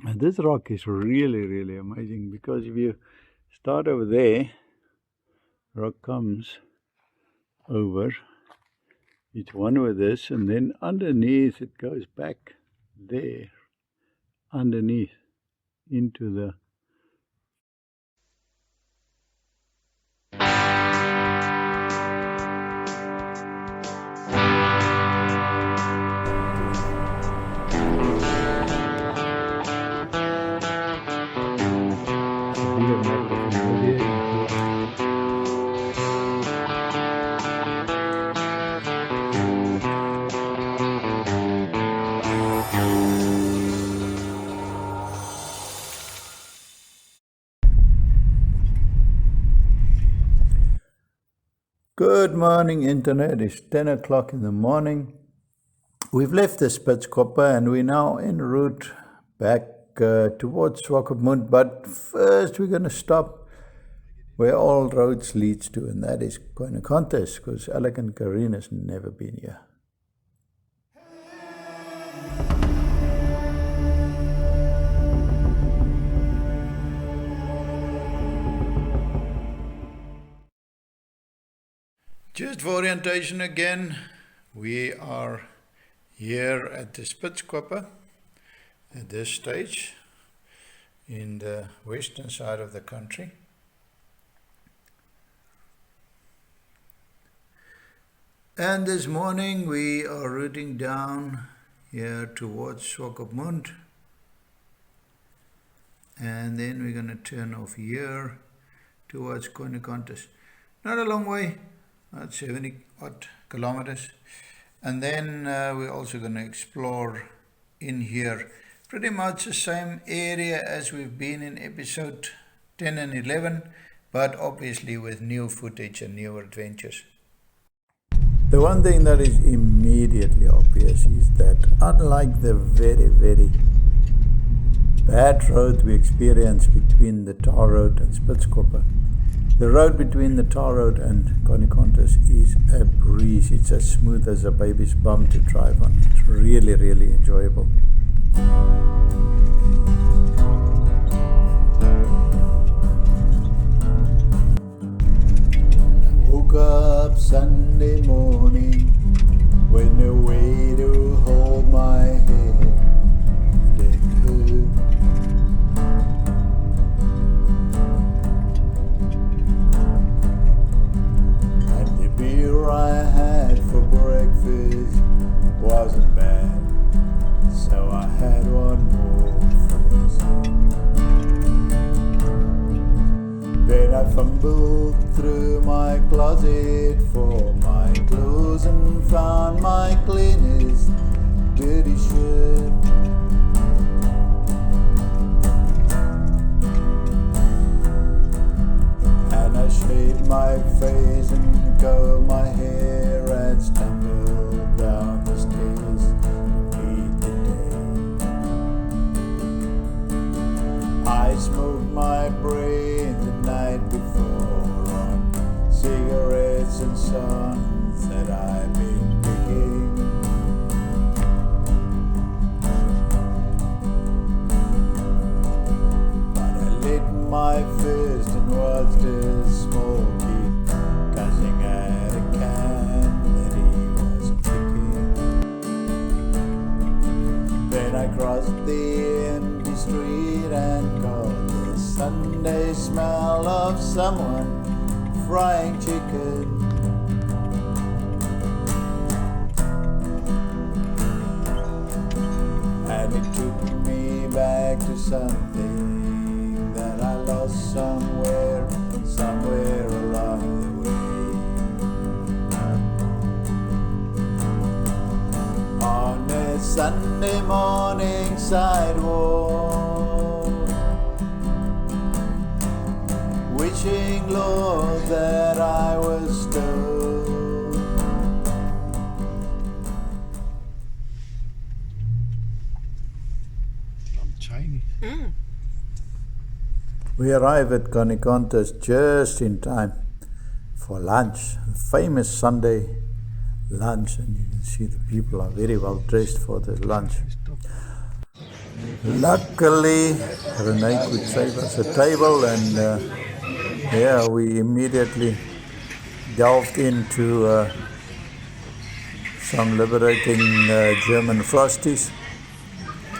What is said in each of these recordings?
And this rock is really, really amazing, because if you start over there, rock comes over, it's one with this, and then underneath it goes back there, underneath, into the Good morning, Internet. It's 10 o'clock in the morning. We've left the Spitzkoppe and we're now en route back towards Swakop, but first we're going to stop where all roads leads to, and that is Goanikontes, because Alec and Karine has never been here. Just for orientation again, we are here at the Spitzkoppe at this stage in the western side of the country. And this morning we are routing down here towards Swakop, and then we're going to turn off here towards Goanikontes. Not a long way. About 70 odd kilometers. And then we're also going to explore in here pretty much the same area as we've been in episode 10 and 11, but obviously with new footage and new adventures. The one thing that is immediately obvious is that unlike the very, very bad road we experienced between the tar road and Spitzkoppe, the road between the tar road and Goanikontes is a breeze. It's as smooth as a baby's bum to drive on. It's really, really enjoyable. I woke up Sunday morning with no way to hold my head. It hurt. I had for breakfast wasn't bad, so I had one more for some. Then I fumbled through my closet for my clothes and found my cleanest dirty shirt. And I shaved my face and curled my hair and stumbled down the stairs to meet the day. I smoked my brain the night before on cigarettes and songs that I've been picking. But I lit my fist and watched a small kid cussing at a can that he was kicking. Then I crossed the empty street and caught the Sunday smell of someone frying chicken. And it took me back to something that I lost somewhere along the way. On a Sunday morning sidewalk, wishing, Lord, that I was stoned. I'm Chinese. We arrive at Goanikontes just in time for lunch, a famous Sunday lunch, and you can see the people are very well dressed for the lunch. Luckily, Renee could save us a table, and we immediately delved into some liberating German frosties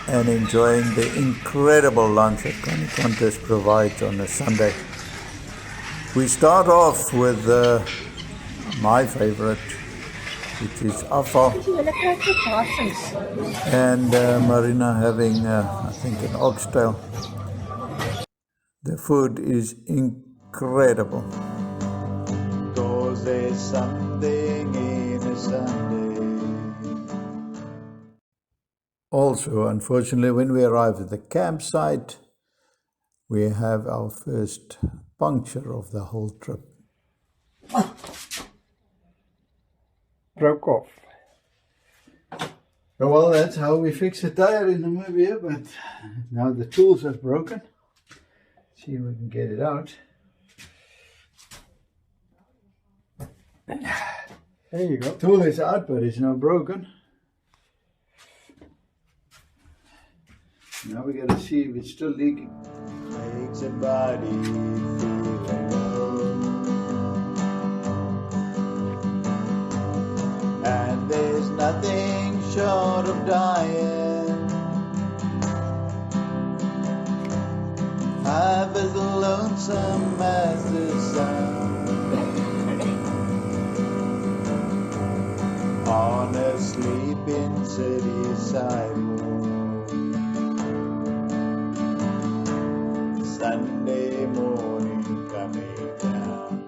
and enjoying the incredible lunch that Goanikontes provides on a Sunday. We start off with my favorite, which is afval, and Marina having, I think, an oxtail. The food is incredible. Cause there's something in a Sunday. Also, unfortunately, when we arrive at the campsite, we have our first puncture of the whole trip. Broke off. Well, that's how we fix a tire in Namibia, but now the tools have broken. See if we can get it out. There you go. Tool is out, but it's now broken. Now we gotta see if it's still leaking. Makes a body feel low. And there's nothing short of dying. I'm as lonesome as the sun on a sleeping city sidewalk. Sunday morning coming down.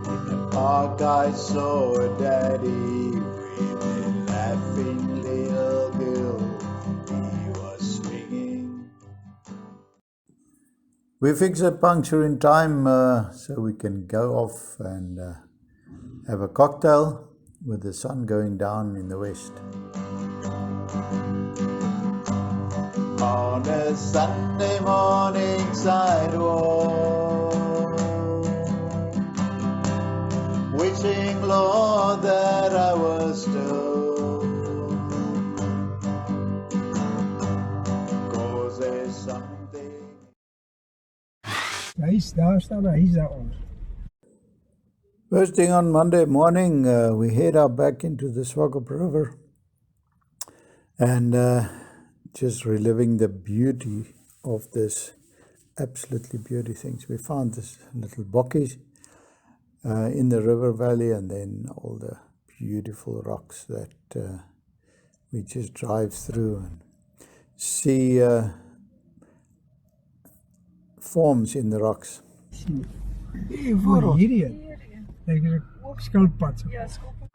In the park I saw a daddy with a laughing little girl. He was swinging. We fix a puncture in time so we can go off and have a cocktail with the sun going down in the west. On a Sunday morning sidewalk, wishing, Lord, that I was still, 'cause there's something. Daar staan hy's daar onder. First thing on Monday morning, we head out back into the Swakop River and just reliving the beauty of this, absolutely beauty things. We found this little bokkies in the river valley, and then all the beautiful rocks that we just drive through and see forms in the rocks. Hierdie. Lyk dit 'n skilpad. Ja, skilpad.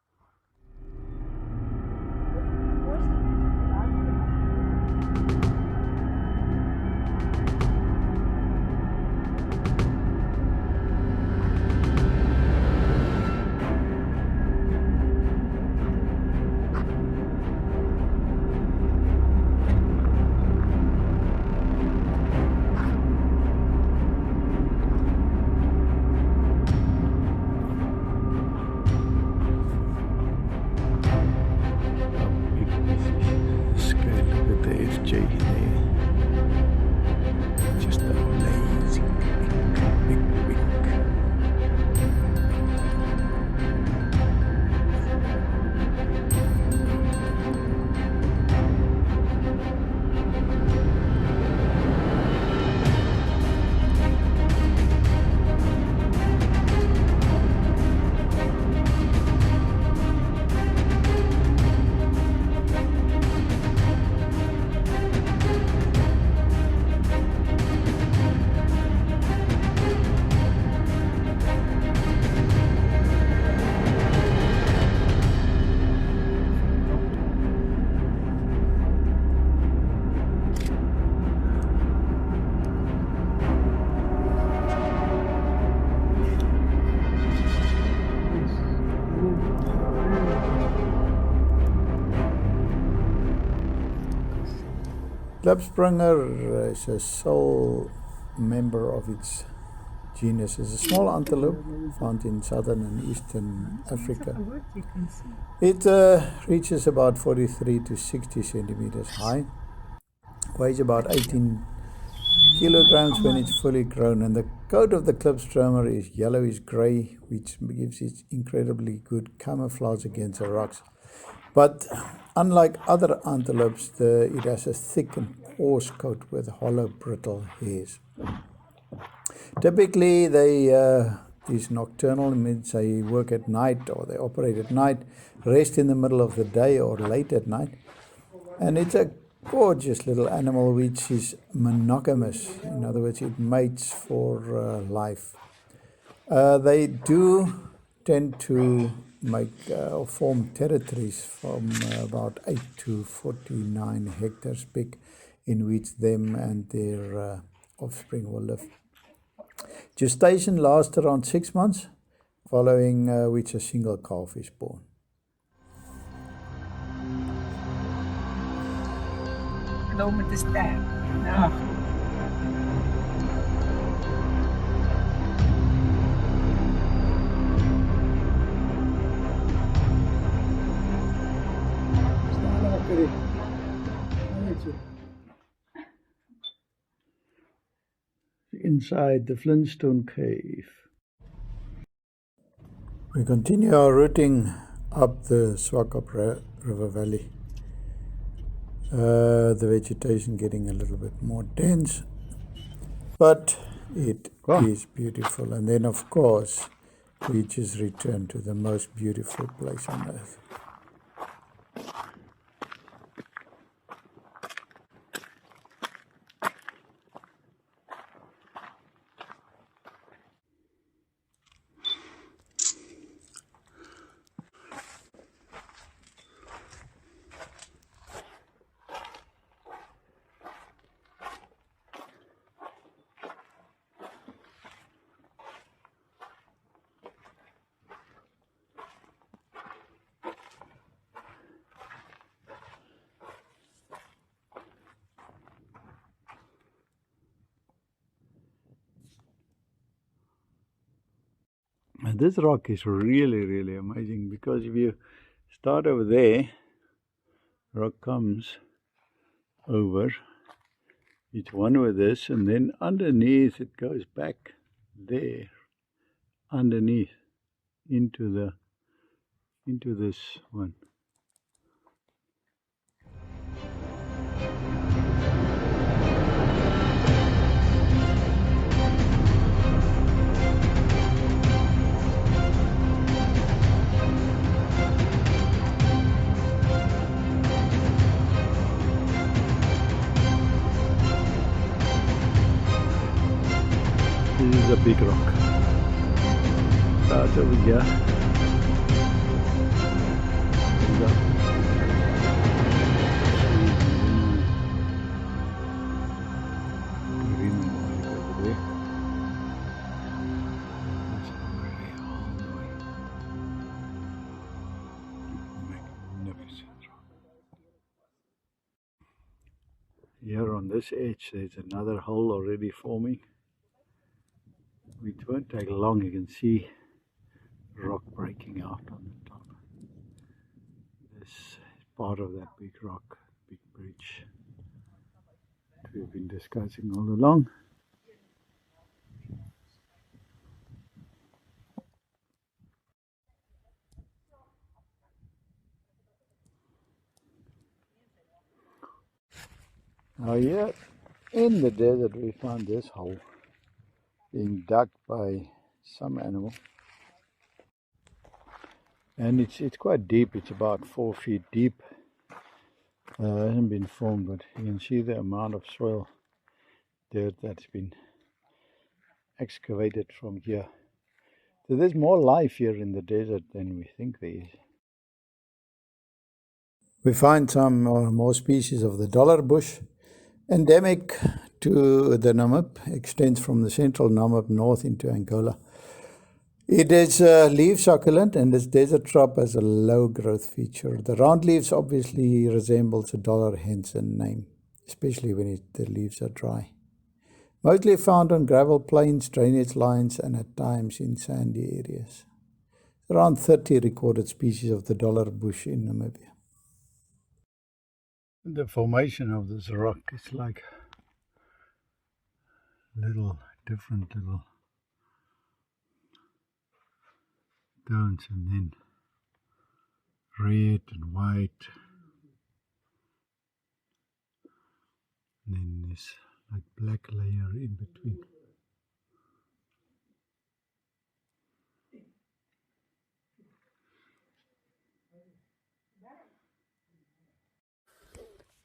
Just amazing. Big. Klipspringer is a sole member of its genus is a small antelope found in southern and eastern Africa. It reaches about 43 to 60 centimeters high, weighs about 18 kilograms when it's fully grown, and the coat of the klipstromer is yellowish-gray, which gives it incredibly good camouflage against the rocks. But unlike other antelopes, it has a thick and coarse coat with hollow, brittle hairs. Typically, they is nocturnal, means they work at night or they operate at night, rest in the middle of the day or late at night. And it's a gorgeous little animal which is monogamous. In other words, it mates for life. They do tend to make or form territories from about 8 to 49 hectares big, in which them and their offspring will live. Gestation lasts around 6 months, following which a single calf is born. Low met de ster. Ja. Inside the Flintstone Cave. We continue our routing up the Swakop River Valley. The vegetation getting a little bit more dense, but it is beautiful. And then, of course, we just return to the most beautiful place on earth. And this rock is really, really amazing, because if you start over there, rock comes over, it's one with this, and then underneath it goes back there, underneath, into this one. This is a big rock. Starts over here. Here on this edge, there's another hole already forming. It won't take long, you can see rock breaking out on the top. This is part of that big rock, big bridge that we've been discussing all along. Now here in the desert we found this hole being dug by some animal, and it's quite deep. It's about 4 feet deep. Hasn't been formed, but you can see the amount of soil dirt that's been excavated from here. So there's more life here in the desert than we think there is. We find some more species of the dollar bush, endemic to the Namib, extends from the central Namib north into Angola. It is a leaf succulent, and its desert shrub has a low growth feature. The round leaves obviously resembles a dollar, hence the name, especially when the leaves are dry. Mostly found on gravel plains, drainage lines, and at times in sandy areas. Around 30 recorded species of the dollar bush in Namibia. The formation of this rock is like different little tones, and then red and white, and then this like black layer in between.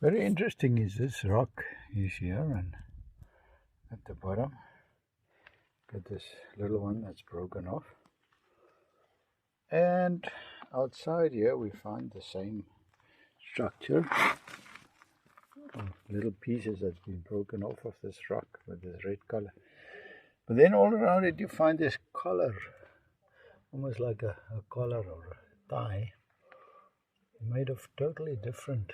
Very interesting is this rock is here, and at the bottom got this little one that's broken off, and outside here we find the same structure of little pieces that's been broken off of this rock with this red color. But then all around it you find this color, almost like a collar or a tie, made of totally different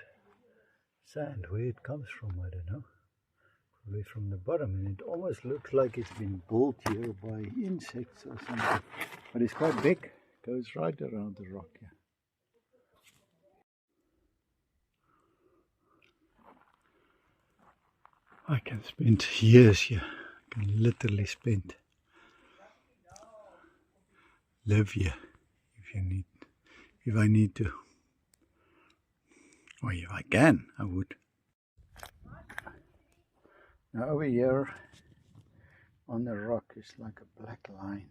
sand. Where it comes from, I don't know. Probably from the bottom, and it almost looks like it's been built here by insects or something. But it's quite big, goes right around the rock here. I can spend years here. I can literally live here if I need to. Or if I can, I would. Now over here on the rock is like a black line.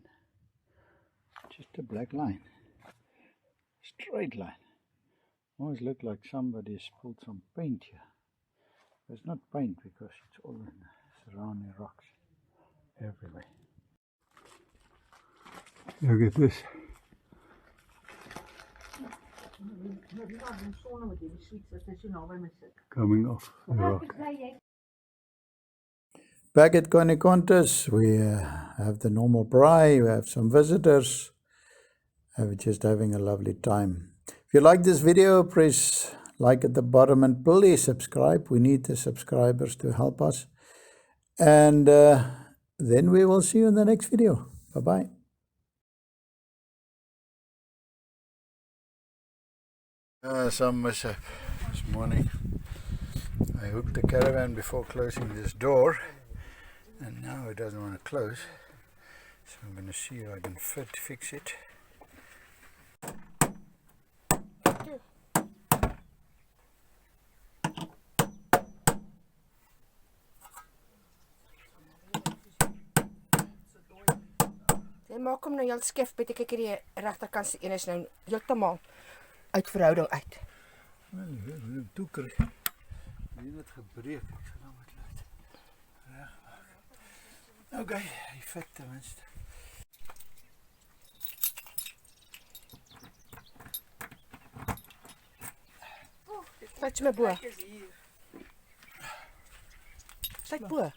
Just a black line. Straight line. Always look like somebody spilled some paint here. It's not paint because it's all in the surrounding rocks everywhere. Look at this. Coming off the rock. Back at Goanikontes, we have the normal braai, we have some visitors, we're just having a lovely time. If you like this video, press like at the bottom and please subscribe. We need the subscribers to help us. And then we will see you in the next video. Bye-bye. Some mishap this morning. I hooked the caravan before closing this door, and now it doesn't want to close, so I'm going to see if I can fix it. Jy maak hom nou heel skef, kyk hier die regterkant se een is nou heeltemal uit verhouding uit. Wel, hier toe kry. Hier het gebreek. Ek sal nou met laat regmaak. Okay, hy fit ten minste. Vat jy my bo. Kyk bo.